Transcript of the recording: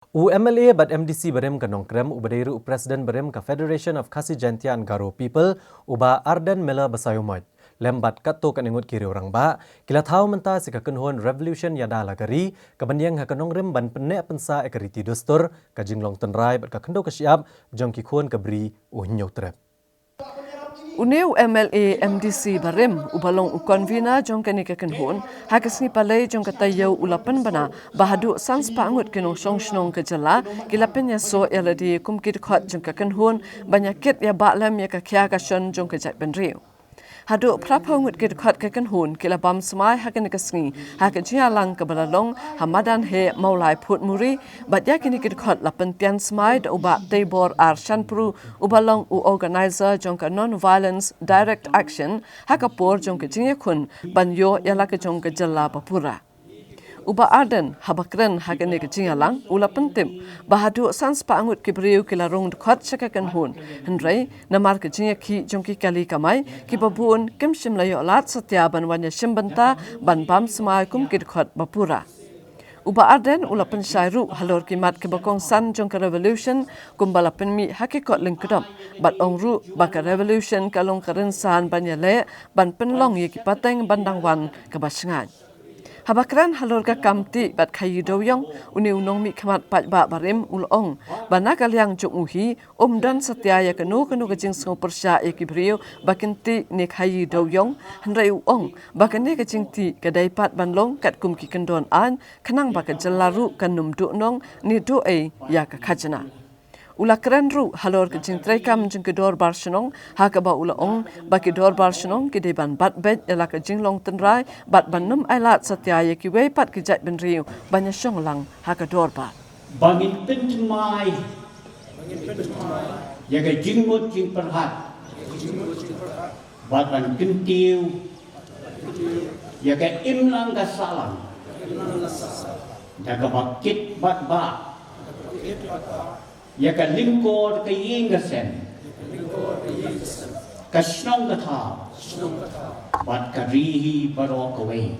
UMLA bat MDC barem ka nongkrem ubadairu Presiden barem ka Federation of Khasi Jaintia and Garo People uba Arden Mela Basayomoit. Lembat kato kan ingut kiri orang ba, kila tahu menta sika kenhuan revolution yada lagari, kabanyang ha kanongrem ban penne pensa ekariti dostor, ka jinglong tenrai bat ka kendo ka siap, jong kikuan kabri uhinyau trep. Uneu MLA MDC barem ubalong ukonvina jong kani kekenhun hakas ni palai jong katayau ulapan bana bahadu sans pangut kenong song ke jala kilapenya so eladi kumkit khot jong kekenhun banyakit ya baklam ya kakya kasion jong kejat benriu hadu prapangut kit khot kekenhun kilabam smai hakan kasngi hakan jialang ke balalong hamadan he maulai put muri batya kini kit khot lapan tian smai da uba tebor arshanpru ubalong u organizer jong ka non violence direct action hakapor jong ke jinge khun banyo yala ke jong ke jalla papura uba Arden habakren hakan ke jingalang ulapan tim bahadu sans pangut kibriu kilarong khot chakakan hun hendrai namar ke jinge ki jong ki kali kamai ki babun kemshim layo lat satya banwanya shimbanta ban bam smai kum kit khot bapura uba Arden ulapan syairu halor kimat ke bakong san jong ka revolution kumbalapan mi hakikot lingkudam bat ongru baka revolution kalong karensan banyale ban penlong ye ki pateng bandangwan ke basengan habakran halor ka kamti bat khayi doyong uni unong mi khamat pajba barem ulong bana kalyang jong uhi dan satya ya kanu ka jing so persya e kibriu bakinti ne khayi doyong handrai uong bakane ka jingti ka daipat banlong kat kum ki kendon an khanang baka jalaru kanum du nong ni do e ya ka khajana ulakran ru halor ke jing traikam jing ke dor barsenong hakaba ulaong baki dor barsenong ke deban bat bet ela ke jing long tenrai bat banum ailat satya ye ki we pat ke jat benriu banya syong lang haka dor ba bangin penjmai ya ke jing mut jing perhat bat ban kentiu ya ke imlang ka salam jaga bakit bat ba ya ka lingkor ka yingasen ka snong ka tha bat ka rihi barok away